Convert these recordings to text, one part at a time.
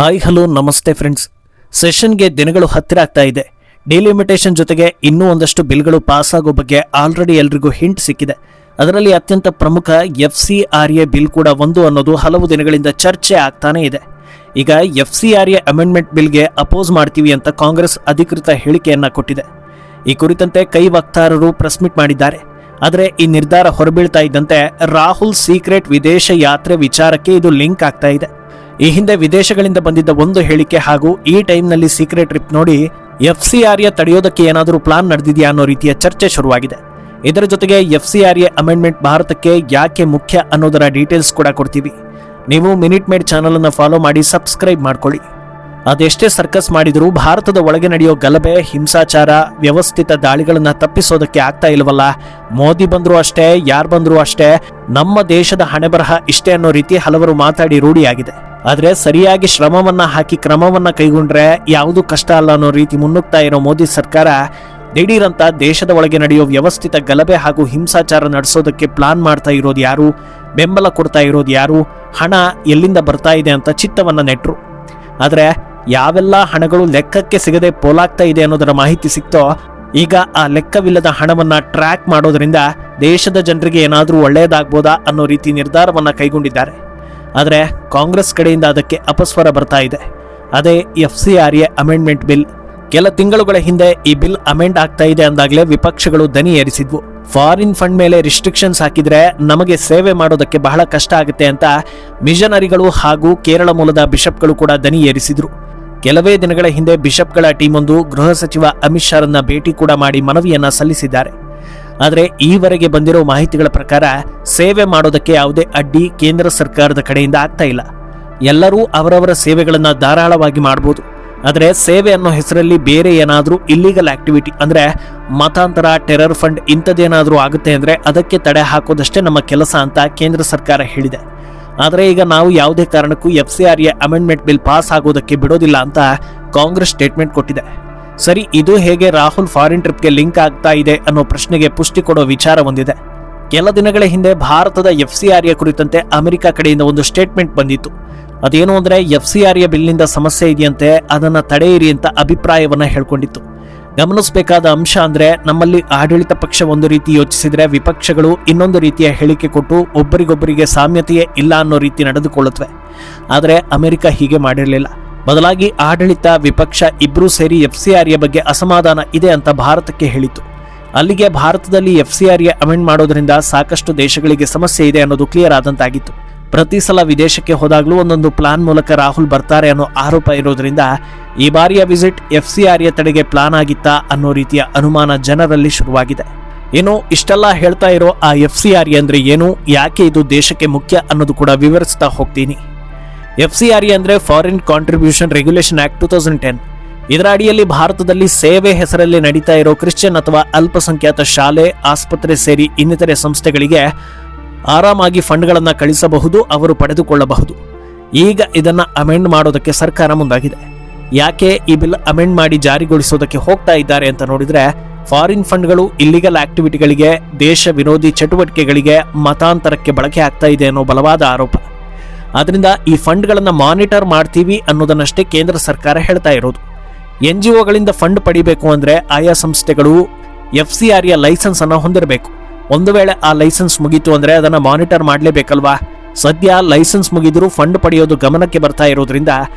Hi hello ನಮಸ್ತೆ friends. ಸೆಷನ್ಗೆ ದಿನಗಳು ಹತ್ತಿರ ಆಗ್ತಾ ಇದೆ. ಡಿಲಿಮಿಟೇಷನ್ ಜೊತೆಗೆ ಇನ್ನೂ ಒಂದಷ್ಟು ಬಿಲ್ಗಳು ಪಾಸ್ ಆಗೋ ಬಗ್ಗೆ ಆಲ್ರೆಡಿ ಎಲ್ರಿಗೂ ಹಿಂಟ್ ಸಿಕ್ಕಿದೆ. ಅದರಲ್ಲಿ ಅತ್ಯಂತ ಪ್ರಮುಖ FCRA ಬಿಲ್ ಕೂಡ ಒಂದು ಅನ್ನೋದು ಹಲವು ದಿನಗಳಿಂದ ಚರ್ಚೆ ಆಗ್ತಾನೆ ಇದೆ. ಈಗ FCRA ಅಮೆಂಡ್ಮೆಂಟ್ ಬಿಲ್ಗೆ ಅಪೋಸ್ ಮಾಡ್ತೀವಿ ಅಂತ ಕಾಂಗ್ರೆಸ್ ಅಧಿಕೃತ ಹೇಳಿಕೆಯನ್ನ ಕೊಟ್ಟಿದೆ. ಈ ಕುರಿತಂತೆ ಕೈ ವಕ್ತಾರರು ಪ್ರೆಸ್ ಮೀಟ್ ಮಾಡಿದ್ದಾರೆ. ಆದರೆ ಈ ನಿರ್ಧಾರ ಹೊರಬೀಳ್ತಾ ಇದ್ದಂತೆ ರಾಹುಲ್ ಸೀಕ್ರೆಟ್ ವಿದೇಶ ಯಾತ್ರೆ ವಿಚಾರಕ್ಕೆ ಇದು ಲಿಂಕ್ ಆಗ್ತಾ ಇದೆ. ಈ ಹಿಂದೆ ವಿದೇಶಗಳಿಂದ ಬಂದಿದ್ದ ಒಂದು ಹೇಳಿಕೆ ಹಾಗೂ ಈ ಟೈಮ್ನಲ್ಲಿ ಸೀಕ್ರೆಟ್ ಟ್ರಿಪ್ ನೋಡಿ FCRA ತಡೆಯೋದಕ್ಕೆ ಏನಾದರೂ ಪ್ಲಾನ್ ನಡೆದಿದೆಯಾ ಅನ್ನೋ ರೀತಿಯ ಚರ್ಚೆ ಶುರುವಾಗಿದೆ. ಇದರ ಜೊತೆಗೆ FCRA ಅಮೆಂಡ್ಮೆಂಟ್ ಭಾರತಕ್ಕೆ ಯಾಕೆ ಮುಖ್ಯ ಅನ್ನೋದರ ಡೀಟೇಲ್ಸ್ ಕೂಡ ಕೊಡ್ತೀವಿ. ನೀವು ಮಿನಿಟ್ ಮೇಡ್ ಚಾನಲ್ ಅನ್ನು ಫಾಲೋ ಮಾಡಿ ಸಬ್ಸ್ಕ್ರೈಬ್ ಮಾಡ್ಕೊಳ್ಳಿ. ಅದೆಷ್ಟೇ ಸರ್ಕಸ್ ಮಾಡಿದರೂ ಭಾರತದ ಒಳಗೆ ನಡೆಯೋ ಗಲಭೆ, ಹಿಂಸಾಚಾರ, ವ್ಯವಸ್ಥಿತ ದಾಳಿಗಳನ್ನ ತಪ್ಪಿಸೋದಕ್ಕೆ ಆಗ್ತಾ ಇಲ್ವಲ್ಲ. ಮೋದಿ ಬಂದ್ರು ಅಷ್ಟೇ, ಯಾರು ಬಂದ್ರು ಅಷ್ಟೇ, ನಮ್ಮ ದೇಶದ ಹಣೆಬರಹ ಇಷ್ಟೇ ಅನ್ನೋ ರೀತಿ ಹಲವರು ಮಾತಾಡಿ ರೂಢಿಯಾಗಿದೆ. ಆದ್ರೆ ಸರಿಯಾಗಿ ಶ್ರಮವನ್ನ ಹಾಕಿ ಕ್ರಮವನ್ನ ಕೈಗೊಂಡ್ರೆ ಯಾವುದು ಕಷ್ಟ ಅಲ್ಲ ಅನ್ನೋ ರೀತಿ ಮುನ್ನುಗ್ತಾ ಇರೋ ಮೋದಿ ಸರ್ಕಾರ ದಿಢೀರಂತ ದೇಶದ ಒಳಗೆ ನಡೆಯೋ ವ್ಯವಸ್ಥಿತ ಗಲಭೆ ಹಾಗೂ ಹಿಂಸಾಚಾರ ನಡೆಸೋದಕ್ಕೆ ಪ್ಲಾನ್ ಮಾಡ್ತಾ ಇರೋದು ಯಾರು, ಬೆಂಬಲ ಕೊಡ್ತಾ ಇರೋದು ಯಾರು, ಹಣ ಎಲ್ಲಿಂದ ಬರ್ತಾ ಇದೆ ಅಂತ ಚಿತ್ತವನ್ನ ನೆಟ್ರು. ಆದ್ರೆ ಯಾವೆಲ್ಲ ಹಣಗಳು ಲೆಕ್ಕಕ್ಕೆ ಸಿಗದೆ ಪೋಲಾಗ್ತಾ ಇದೆ ಅನ್ನೋದರ ಮಾಹಿತಿ ಸಿಕ್ತೋ ಈಗ ಆ ಲೆಕ್ಕವಿಲ್ಲದ ಹಣವನ್ನ ಟ್ರ್ಯಾಕ್ ಮಾಡೋದ್ರಿಂದ ದೇಶದ ಜನರಿಗೆ ಏನಾದರೂ ಒಳ್ಳೆಯದಾಗ್ಬೋದಾ ಅನ್ನೋ ರೀತಿ ನಿರ್ಧಾರವನ್ನ ಕೈಗೊಂಡಿದ್ದಾರೆ. ಆದರೆ ಕಾಂಗ್ರೆಸ್ ಕಡೆಯಿಂದ ಅದಕ್ಕೆ ಅಪಸ್ವರ ಬರ್ತಾ ಇದೆ. ಅದೇ FCRA ಅಮೆಂಡ್ಮೆಂಟ್ ಬಿಲ್. ಕೆಲ ತಿಂಗಳುಗಳ ಹಿಂದೆ ಈ ಬಿಲ್ ಅಮೆಂಡ್ ಆಗ್ತಾ ಇದೆ ಅಂದಾಗಲೇ ವಿಪಕ್ಷಗಳು ದನಿ ಏರಿಸಿದ್ವು. ಫಾರಿನ್ ಫಂಡ್ ಮೇಲೆ ರಿಸ್ಟ್ರಿಕ್ಷನ್ಸ್ ಹಾಕಿದ್ರೆ ನಮಗೆ ಸೇವೆ ಮಾಡೋದಕ್ಕೆ ಬಹಳ ಕಷ್ಟ ಆಗುತ್ತೆ ಅಂತ ಮಿಷನರಿಗಳು ಹಾಗೂ ಕೇರಳ ಮೂಲದ ಬಿಷಪ್ಗಳು ಕೂಡ ದನಿ ಏರಿಸಿದ್ರು. ಕೆಲವೇ ದಿನಗಳ ಹಿಂದೆ ಬಿಷಪ್ಗಳ ಟೀಮ್ ಒಂದು ಗೃಹ ಸಚಿವ ಅಮಿತ್ ಶಾರನ್ನ ಭೇಟಿ ಕೂಡ ಮಾಡಿ ಮನವಿಯನ್ನ ಸಲ್ಲಿಸಿದ್ದಾರೆ. ಆದರೆ ಈವರೆಗೆ ಬಂದಿರೋ ಮಾಹಿತಿಗಳ ಪ್ರಕಾರ ಸೇವೆ ಮಾಡೋದಕ್ಕೆ ಯಾವುದೇ ಅಡ್ಡಿ ಕೇಂದ್ರ ಸರ್ಕಾರದ ಕಡೆಯಿಂದ ಆಗ್ತಾ ಇಲ್ಲ. ಎಲ್ಲರೂ ಅವರವರ ಸೇವೆಗಳನ್ನ ಧಾರಾಳವಾಗಿ ಮಾಡಬಹುದು. ಆದರೆ ಸೇವೆ ಅನ್ನೋ ಹೆಸರಲ್ಲಿ ಬೇರೆ ಏನಾದರೂ ಇಲ್ಲಿಗಲ್ ಆಕ್ಟಿವಿಟಿ ಅಂದ್ರೆ ಮತಾಂತರ, ಟೆರರ್ ಫಂಡ್ ಇಂಥದ್ದೇನಾದರೂ ಆಗುತ್ತೆ ಅಂದ್ರೆ ಅದಕ್ಕೆ ತಡೆ ಹಾಕೋದಷ್ಟೇ ನಮ್ಮ ಕೆಲಸ ಅಂತ ಕೇಂದ್ರ ಸರ್ಕಾರ ಹೇಳಿದೆ. ಆದರೆ ಈಗ ನಾವು ಯಾವುದೇ ಕಾರಣಕ್ಕೂ FCRA ಅಮೆಂಡ್ಮೆಂಟ್ ಬಿಲ್ ಪಾಸ್ ಆಗೋದಕ್ಕೆ ಬಿಡೋದಿಲ್ಲ ಅಂತ ಕಾಂಗ್ರೆಸ್ ಸ್ಟೇಟ್ಮೆಂಟ್ ಕೊಟ್ಟಿದೆ. ಸರಿ, ಇದು ಹೇಗೆ ರಾಹುಲ್ ಫಾರಿನ್ ಟ್ರಿಪ್ಗೆ ಲಿಂಕ್ ಆಗ್ತಾ ಇದೆ ಅನ್ನೋ ಪ್ರಶ್ನೆಗೆ ಪುಷ್ಟಿ ಕೊಡೋ ವಿಚಾರ ಒಂದಿದೆ. ಕೆಲ ದಿನಗಳ ಹಿಂದೆ ಭಾರತದ FCRA ಕುರಿತಂತೆ ಅಮೆರಿಕ ಕಡೆಯಿಂದ ಒಂದು ಸ್ಟೇಟ್ಮೆಂಟ್ ಬಂದಿತ್ತು. ಅದೇನು ಅಂದ್ರೆ FCRA ಬಿಲ್ನಿಂದ ಸಮಸ್ಯೆ ಇದೆಯಂತೆ, ಅದನ್ನ ತಡೆಯಿರಿ ಅಂತ ಅಭಿಪ್ರಾಯವನ್ನ ಹೇಳ್ಕೊಂಡಿತ್ತು. ಗಮನಿಸಬೇಕಾದ ಅಂಶ ಅಂದ್ರೆ ನಮ್ಮಲ್ಲಿ ಆಡಳಿತ ಪಕ್ಷ ಒಂದು ರೀತಿ ಯೋಚಿಸಿದ್ರೆ ವಿಪಕ್ಷಗಳು ಇನ್ನೊಂದು ರೀತಿಯ ಹೇಳಿಕೆ ಕೊಟ್ಟು ಒಬ್ಬರಿಗೊಬ್ಬರಿಗೆ ಸಾಮ್ಯತೆಯೇ ಇಲ್ಲ ಅನ್ನೋ ರೀತಿ ನಡೆದುಕೊಳ್ಳುತ್ತವೆ. ಆದರೆ ಅಮೆರಿಕ ಹೀಗೆ ಮಾಡಿರಲಿಲ್ಲ. ಬದಲಾಗಿ ಆಡಳಿತ, ವಿಪಕ್ಷ ಇಬ್ಬರೂ ಸೇರಿ FCRA ಬಗ್ಗೆ ಅಸಮಾಧಾನ ಇದೆ ಅಂತ ಭಾರತಕ್ಕೆ ಹೇಳಿತು. ಅಲ್ಲಿಗೆ ಭಾರತದಲ್ಲಿ FCRA ಅಮೆಂಡ್ ಮಾಡೋದ್ರಿಂದ ಸಾಕಷ್ಟು ದೇಶಗಳಿಗೆ ಸಮಸ್ಯೆ ಇದೆ ಅನ್ನೋದು ಕ್ಲಿಯರ್ ಆದಂತಾಗಿತ್ತು. ಪ್ರತಿ ಸಲ ವಿದೇಶಕ್ಕೆ ಹೋದಾಗಲೂ ಒಂದೊಂದು ಪ್ಲಾನ್ ಮೂಲಕ ರಾಹುಲ್ ಬರ್ತಾರೆ ಅನ್ನೋ ಆರೋಪ ಇರೋದ್ರಿಂದ ಈ ಬಾರಿಯ ವಿಸಿಟ್ FCRA ತಡೆಗೆ ಪ್ಲಾನ್ ಆಗಿತ್ತಾ ಅನ್ನೋ ರೀತಿಯ ಅನುಮಾನ ಜನರಲ್ಲಿ ಶುರುವಾಗಿದೆ. ಏನು ಇಷ್ಟೆಲ್ಲ ಹೇಳ್ತಾ ಇರೋ ಆ FCRA ಅಂದ್ರೆ ಏನು, ಯಾಕೆ ಇದು ದೇಶಕ್ಕೆ ಮುಖ್ಯ ಅನ್ನೋದು ಕೂಡ ವಿವರಿಸ್ತಾ ಹೋಗ್ತೀನಿ. FCRA ಅಂದ್ರೆ ಫಾರಿನ್ ಕಾಂಟ್ರಿಬ್ಯೂಷನ್ ರೆಗ್ಯುಲೇಷನ್ ಆಕ್ಟ್ 2010. ಇದರ ಅಡಿಯಲ್ಲಿ ಭಾರತದಲ್ಲಿ ಸೇವೆ ಹೆಸರಲ್ಲಿ ನಡೀತಾ ಇರೋ ಕ್ರಿಶ್ಚಿಯನ್ ಅಥವಾ ಅಲ್ಪಸಂಖ್ಯಾತ ಶಾಲೆ, ಆಸ್ಪತ್ರೆ ಸೇರಿ ಇನ್ನಿತರೆ ಸಂಸ್ಥೆಗಳಿಗೆ ಆರಾಮಾಗಿ ಫಂಡ್ಗಳನ್ನ ಕಳಿಸಬಹುದು, ಅವರು ಪಡೆದುಕೊಳ್ಳಬಹುದು. ಈಗ ಇದನ್ನ ಅಮೆಂಡ್ ಮಾಡೋದಕ್ಕೆ ಸರ್ಕಾರ ಮುಂದಾಗಿದೆ. ಯಾಕೆ ಈ ಬಿಲ್ ಅಮೆಂಡ್ ಮಾಡಿ ಜಾರಿಗೊಳಿಸೋದಕ್ಕೆ ಹೋಗ್ತಾ ಇದ್ದಾರೆ ಅಂತ ನೋಡಿದ್ರೆ, ಫಾರಿನ್ ಫಂಡ್ಗಳು ಇಲ್ಲಿಗಲ್ ಆಕ್ಟಿವಿಟಿಗಳಿಗೆ, ದೇಶ ವಿರೋಧಿ ಚಟುವಟಿಕೆಗಳಿಗೆ, ಮತಾಂತರಕ್ಕೆ ಬಳಕೆ ಆಗ್ತಾ ಇದೆ ಅನ್ನೋ ಬಲವಾದ ಆರೋಪ. ಆದ್ರಿಂದ ಈ ಫಂಡ್ಗಳನ್ನ ಮಾನಿಟರ್ ಮಾಡ್ತೀವಿ ಅನ್ನೋದನ್ನಷ್ಟೇ ಕೇಂದ್ರ ಸರ್ಕಾರ ಹೇಳ್ತಾ ಇರೋದು. NGOಗಳಿಂದ ಫಂಡ್ ಪಡಿಬೇಕು ಅಂದ್ರೆ ಆಯಾ ಸಂಸ್ಥೆಗಳು FCRA ಲೈಸೆನ್ಸ್ ಅನ್ನ ಹೊಂದಿರಬೇಕು. ಒಂದು ವೇಳೆ ಆ ಲೈಸೆನ್ಸ್ ಮುಗೀತು ಅಂದ್ರೆ ಅದನ್ನ ಮಾನಿಟರ್ ಮಾಡಲೇಬೇಕಲ್ವಾ. ಸದ್ಯ ಲೈಸೆನ್ಸ್ ಮುಗಿದರೂ ಫಂಡ್ ಪಡೆಯೋದು ಗಮನಕ್ಕೆ ಬರ್ತಾ ಇರೋದ್ರಿಂದ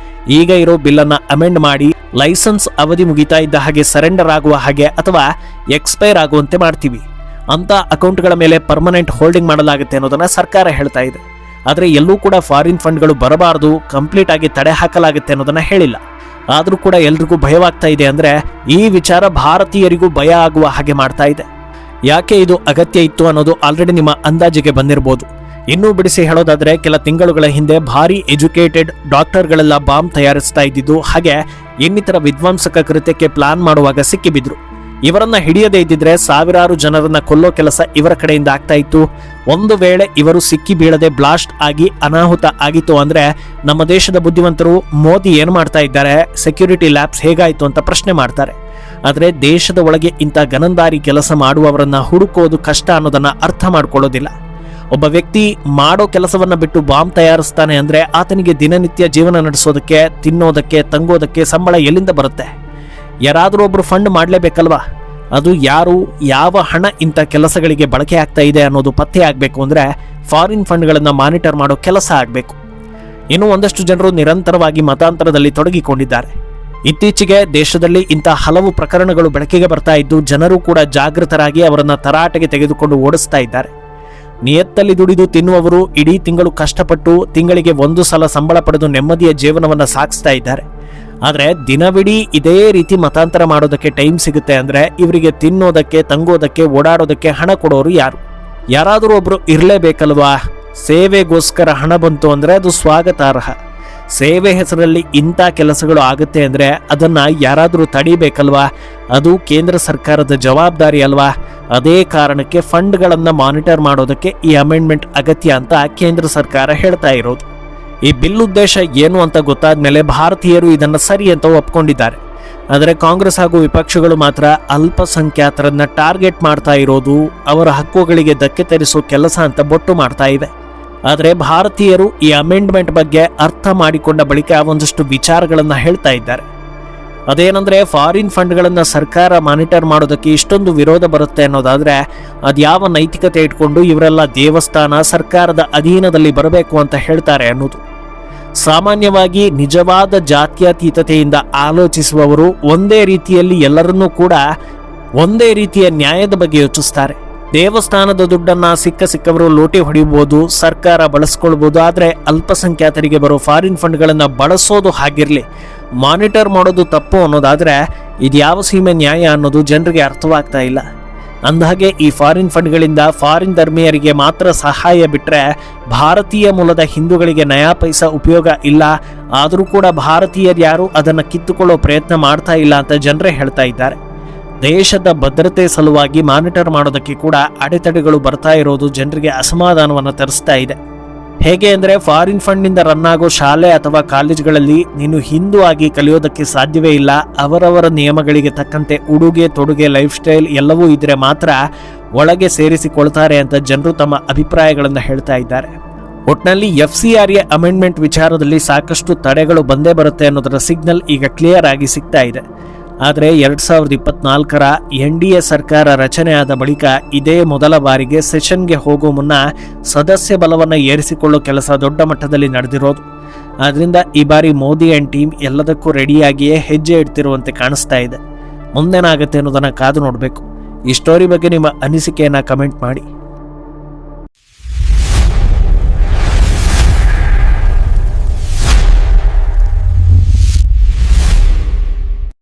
ಈಗ ಇರೋ ಬಿಲ್ ಅನ್ನ ಅಮೆಂಡ್ ಮಾಡಿ ಲೈಸೆನ್ಸ್ ಅವಧಿ ಮುಗಿತಾ ಇದ್ದ ಹಾಗೆ ಸರೆಂಡರ್ ಆಗುವ ಹಾಗೆ ಅಥವಾ ಎಕ್ಸ್ಪೈರ್ ಆಗುವಂತೆ ಮಾಡ್ತೀವಿ ಅಂತ ಅಕೌಂಟ್ಗಳ ಮೇಲೆ ಪರ್ಮನೆಂಟ್ ಹೋಲ್ಡಿಂಗ್ ಮಾಡಲಾಗುತ್ತೆ ಅನ್ನೋದನ್ನ ಸರ್ಕಾರ ಹೇಳ್ತಾ ಇದೆ. ಆದ್ರೆ ಎಲ್ಲೂ ಕೂಡ ಫಾರಿನ್ ಫಂಡ್ಗಳು ಬರಬಾರದು, ಕಂಪ್ಲೀಟ್ ಆಗಿ ತಡೆ ಹಾಕಲಾಗುತ್ತೆ ಅನ್ನೋದನ್ನ ಹೇಳಿಲ್ಲ. ಆದ್ರೂ ಕೂಡ ಎಲ್ರಿಗೂ ಭಯವಾಗ್ತಾ ಇದೆ. ಅಂದ್ರೆ ಈ ವಿಚಾರ ಭಾರತೀಯರಿಗೂ ಭಯ ಆಗುವ ಹಾಗೆ ಮಾಡ್ತಾ ಇದೆ. ಯಾಕೆ ಇದು ಅಗತ್ಯ ಇತ್ತು ಅನ್ನೋದು ಆಲ್ರೆಡಿ ನಿಮ್ಮ ಅಂದಾಜಿಗೆ ಬಂದಿರಬಹುದು. ಇನ್ನೂ ಬಿಡಿಸಿ ಹೇಳೋದಾದ್ರೆ, ಕೆಲ ತಿಂಗಳುಗಳ ಹಿಂದೆ ಭಾರಿ ಎಜುಕೇಟೆಡ್ ಡಾಕ್ಟರ್ಗಳೆಲ್ಲ ಬಾಂಬ್ ತಯಾರಿಸ್ತಾ ಇದ್ದಿದ್ದು ಹಾಗೆ ಇನ್ನಿತರ ವಿಧ್ವಂಸಕ ಕೃತ್ಯಕ್ಕೆ ಪ್ಲಾನ್ ಮಾಡುವಾಗ ಸಿಕ್ಕಿಬಿದ್ರು. ಇವರನ್ನ ಹಿಡಿಯದೇ ಇದ್ದಿದ್ರೆ ಸಾವಿರಾರು ಜನರನ್ನ ಕೊಲ್ಲೋ ಕೆಲಸ ಇವರ ಕಡೆಯಿಂದ ಆಗ್ತಾ ಇತ್ತು. ಒಂದು ವೇಳೆ ಇವರು ಸಿಕ್ಕಿ ಬೀಳದೆ ಬ್ಲಾಸ್ಟ್ ಆಗಿ ಅನಾಹುತ ಆಗಿತ್ತು ಅಂದ್ರೆ ನಮ್ಮ ದೇಶದ ಬುದ್ಧಿವಂತರು ಮೋದಿ ಏನು ಮಾಡ್ತಾ ಇದ್ದಾರೆ, ಸೆಕ್ಯೂರಿಟಿ ಲ್ಯಾಬ್ಸ್ ಹೇಗಾಯ್ತು ಅಂತ ಪ್ರಶ್ನೆ ಮಾಡ್ತಾರೆ. ಆದರೆ ದೇಶದ ಒಳಗೆ ಇಂಥ ಗನಂದಾರಿ ಕೆಲಸ ಮಾಡುವವರನ್ನ ಹುಡುಕೋದು ಕಷ್ಟ ಅನ್ನೋದನ್ನ ಅರ್ಥ ಮಾಡ್ಕೊಳ್ಳೋದಿಲ್ಲ. ಒಬ್ಬ ವ್ಯಕ್ತಿ ಮಾಡೋ ಕೆಲಸವನ್ನ ಬಿಟ್ಟು ಬಾಂಬ್ ತಯಾರಿಸ್ತಾನೆ ಅಂದ್ರೆ ಆತನಿಗೆ ದಿನನಿತ್ಯ ಜೀವನ ನಡೆಸೋದಕ್ಕೆ, ತಿನ್ನೋದಕ್ಕೆ, ತಂಗೋದಕ್ಕೆ ಸಂಬಳ ಎಲ್ಲಿಂದ ಬರುತ್ತೆ? ಯಾರಾದರೂ ಒಬ್ರು ಫಂಡ್ ಮಾಡಲೇಬೇಕಲ್ವಾ? ಅದು ಯಾರು, ಯಾವ ಹಣ ಇಂಥ ಕೆಲಸಗಳಿಗೆ ಬಳಕೆ ಆಗ್ತಾ ಇದೆ ಅನ್ನೋದು ಪತ್ತೆ ಆಗಬೇಕು ಅಂದ್ರೆ ಫಾರಿನ್ ಫಂಡ್ಗಳನ್ನು ಮಾನಿಟರ್ ಮಾಡೋ ಕೆಲಸ ಆಗಬೇಕು. ಇನ್ನು ಒಂದಷ್ಟು ಜನರು ನಿರಂತರವಾಗಿ ಮತಾಂತರದಲ್ಲಿ ತೊಡಗಿಕೊಂಡಿದ್ದಾರೆ. ಇತ್ತೀಚೆಗೆ ದೇಶದಲ್ಲಿ ಇಂಥ ಹಲವು ಪ್ರಕರಣಗಳು ಬೆಳಕಿಗೆ ಬರ್ತಾ ಇದ್ದು ಜನರು ಕೂಡ ಜಾಗೃತರಾಗಿ ಅವರನ್ನ ತರಾಟೆಗೆ ತೆಗೆದುಕೊಂಡು ಓಡಿಸ್ತಾ ಇದ್ದಾರೆ. ನಿಯತ್ತಲ್ಲಿ ದುಡಿದು ತಿನ್ನುವವರು ಇಡೀ ತಿಂಗಳು ಕಷ್ಟಪಟ್ಟು ತಿಂಗಳಿಗೆ ಒಂದು ಸಲ ಸಂಬಳ ಪಡೆದು ನೆಮ್ಮದಿಯ ಜೀವನವನ್ನ ಸಾಗಿಸ್ತಾ ಇದ್ದಾರೆ. ಆದರೆ ದಿನವಿಡೀ ಇದೇ ರೀತಿ ಮತಾಂತರ ಮಾಡೋದಕ್ಕೆ ಟೈಮ್ ಸಿಗುತ್ತೆ ಅಂದ್ರೆ ಇವರಿಗೆ ತಿನ್ನೋದಕ್ಕೆ, ತಂಗೋದಕ್ಕೆ, ಓಡಾಡೋದಕ್ಕೆ ಹಣ ಕೊಡೋರು ಯಾರು? ಯಾರಾದರೂ ಒಬ್ರು ಇರಲೇಬೇಕಲ್ವಾ? ಸೇವೆಗೋಸ್ಕರ ಹಣ ಬಂತು ಅಂದ್ರೆ ಅದು ಸ್ವಾಗತಾರ್ಹ. ಸೇವೆ ಹೆಸರಲ್ಲಿ ಇಂಥ ಕೆಲಸಗಳು ಆಗುತ್ತೆ ಅಂದ್ರೆ ಅದನ್ನ ಯಾರಾದರೂ ತಡಿಬೇಕಲ್ವಾ? ಅದು ಕೇಂದ್ರ ಸರ್ಕಾರದ ಜವಾಬ್ದಾರಿ ಅಲ್ವಾ? ಅದೇ ಕಾರಣಕ್ಕೆ ಫಂಡ್ಗಳನ್ನು ಮಾನಿಟರ್ ಮಾಡೋದಕ್ಕೆ ಈ ಅಮೆಂಡ್ಮೆಂಟ್ ಅಗತ್ಯ ಅಂತ ಕೇಂದ್ರ ಸರ್ಕಾರ ಹೇಳ್ತಾ ಇರೋದು. ಈ ಬಿಲ್ ಉದ್ದೇಶ ಏನು ಅಂತ ಗೊತ್ತಾದ್ಮೇಲೆ ಭಾರತೀಯರು ಇದನ್ನ ಸರಿ ಅಂತ ಒಪ್ಕೊಂಡಿದ್ದಾರೆ. ಆದರೆ ಕಾಂಗ್ರೆಸ್ ಹಾಗೂ ವಿಪಕ್ಷಗಳು ಮಾತ್ರ ಅಲ್ಪಸಂಖ್ಯಾತರನ್ನ ಟಾರ್ಗೆಟ್ ಮಾಡ್ತಾ ಇರೋದು, ಅವರ ಹಕ್ಕುಗಳಿಗೆ ಧಕ್ಕೆ ತರಿಸೋ ಕೆಲಸ ಅಂತ ಬೊಟ್ಟು ಮಾಡ್ತಾ ಇವೆ. ಆದರೆ ಭಾರತೀಯರು ಈ ಅಮೆಂಡ್ಮೆಂಟ್ ಬಗ್ಗೆ ಅರ್ಥ ಮಾಡಿಕೊಂಡ ಬಳಿಕ ಒಂದಷ್ಟು ವಿಚಾರಗಳನ್ನು ಹೇಳ್ತಾ ಇದ್ದಾರೆ. ಅದೇನಂದ್ರೆ ಫಾರಿನ್ ಫಂಡ್ಗಳನ್ನು ಸರ್ಕಾರ ಮಾನಿಟರ್ ಮಾಡೋದಕ್ಕೆ ಇಷ್ಟೊಂದು ವಿರೋಧ ಬರುತ್ತೆ ಅನ್ನೋದಾದ್ರೆ ಅದ್ಯಾವ ನೈತಿಕತೆ ಇಟ್ಕೊಂಡು ಇವರೆಲ್ಲ ದೇವಸ್ಥಾನ ಸರ್ಕಾರದ ಅಧೀನದಲ್ಲಿ ಬರಬೇಕು ಅಂತ ಹೇಳ್ತಾರೆ ಅನ್ನೋದು. ಸಾಮಾನ್ಯವಾಗಿ ನಿಜವಾದ ಜಾತ್ಯತೀತತೆಯಿಂದ ಆಲೋಚಿಸುವವರು ಒಂದೇ ರೀತಿಯಲ್ಲಿ ಎಲ್ಲರನ್ನೂ ಕೂಡ ಒಂದೇ ರೀತಿಯ ನ್ಯಾಯದ ಬಗ್ಗೆ ಯೋಚಿಸ್ತಾರೆ. ದೇವಸ್ಥಾನದ ದುಡ್ಡನ್ನ ಸಿಕ್ಕವರು ಲೋಟಿ ಹೊಡಿಬಹುದು, ಸರ್ಕಾರ ಬಳಸ್ಕೊಳ್ಬಹುದು. ಆದರೆ ಅಲ್ಪಸಂಖ್ಯಾತರಿಗೆ ಬರೋ ಫಾರಿನ್ ಫಂಡ್ಗಳನ್ನು ಬಳಸೋದು ಹಾಗಿರಲಿ, ಮಾನಿಟರ್ ಮಾಡೋದು ತಪ್ಪು ಅನ್ನೋದಾದ್ರೆ ಇದ್ಯಾವ ಸೀಮೆ ನ್ಯಾಯ ಅನ್ನೋದು ಜನರಿಗೆ ಅರ್ಥವಾಗ್ತಾ ಇಲ್ಲ. ಅಂದಹಾಗೆ ಈ ಫಾರಿನ್ ಫಂಡ್ಗಳಿಂದ ಫಾರಿನ್ ಧರ್ಮೀಯರಿಗೆ ಮಾತ್ರ ಸಹಾಯ ಬಿಟ್ಟರೆ ಭಾರತೀಯ ಮೂಲದ ಹಿಂದೂಗಳಿಗೆ ನಯಾ ಪೈಸಾ ಉಪಯೋಗ ಇಲ್ಲ. ಆದರೂ ಕೂಡ ಭಾರತೀಯರು ಯಾರು ಅದನ್ನು ಕಿತ್ತುಕೊಳ್ಳೋ ಪ್ರಯತ್ನ ಮಾಡ್ತಾ ಇಲ್ಲ ಅಂತ ಜನರೇ ಹೇಳ್ತಾ ಇದ್ದಾರೆ. ದೇಶದ ಭದ್ರತೆ ಸಲುವಾಗಿ ಮಾನಿಟರ್ ಮಾಡೋದಕ್ಕೆ ಕೂಡ ಅಡೆತಡೆಗಳು ಬರ್ತಾ ಇರೋದು ಜನರಿಗೆ ಅಸಮಾಧಾನವನ್ನು ತರಿಸ್ತಾ ಇದೆ. ಹೇಗೆ ಅಂದರೆ ಫಾರಿನ್ ಫಂಡ್ನಿಂದ ರನ್ ಆಗೋ ಶಾಲೆ ಅಥವಾ ಕಾಲೇಜುಗಳಲ್ಲಿ ನೀನು ಹಿಂದೂ ಆಗಿ ಕಲಿಯೋದಕ್ಕೆ ಸಾಧ್ಯವೇ ಇಲ್ಲ. ಅವರವರ ನಿಯಮಗಳಿಗೆ ತಕ್ಕಂತೆ ಉಡುಗೆ ತೊಡುಗೆ, ಲೈಫ್ ಸ್ಟೈಲ್ ಎಲ್ಲವೂ ಇದ್ರೆ ಮಾತ್ರ ಒಳಗೆ ಸೇರಿಸಿಕೊಳ್ತಾರೆ ಅಂತ ಜನರು ತಮ್ಮ ಅಭಿಪ್ರಾಯಗಳನ್ನು ಹೇಳ್ತಾ ಇದ್ದಾರೆ. ಒಟ್ನಲ್ಲಿ FCRA ಅಮೆಂಡ್ಮೆಂಟ್ ವಿಚಾರದಲ್ಲಿ ಸಾಕಷ್ಟು ತಡೆಗಳು ಬಂದೇ ಬರುತ್ತೆ ಅನ್ನೋದರ ಸಿಗ್ನಲ್ ಈಗ ಕ್ಲಿಯರ್ ಆಗಿ ಸಿಗ್ತಾ ಇದೆ. ಆದರೆ 2024ರ NDA ಸರ್ಕಾರ ರಚನೆ ಆದ ಬಳಿಕ ಇದೇ ಮೊದಲ ಬಾರಿಗೆ ಸೆಷನ್ಗೆ ಹೋಗೋ ಮುನ್ನ ಸದಸ್ಯ ಬಲವನ್ನು ಏರಿಸಿಕೊಳ್ಳೋ ಕೆಲಸ ದೊಡ್ಡ ಮಟ್ಟದಲ್ಲಿ ನಡೆದಿರೋದು. ಆದ್ದರಿಂದ ಈ ಬಾರಿ ಮೋದಿ ಆ್ಯಂಡ್ ಟೀಮ್ ಎಲ್ಲದಕ್ಕೂ ರೆಡಿಯಾಗಿಯೇ ಹೆಜ್ಜೆ ಇಡ್ತಿರುವಂತೆ ಕಾಣಿಸ್ತಾ ಇದೆ. ಮುಂದೇನಾಗುತ್ತೆ ಅನ್ನೋದನ್ನು ಕಾದು ನೋಡಬೇಕು. ಈ ಸ್ಟೋರಿ ಬಗ್ಗೆ ನಿಮ್ಮ ಅನಿಸಿಕೆಯನ್ನು ಕಮೆಂಟ್ ಮಾಡಿ.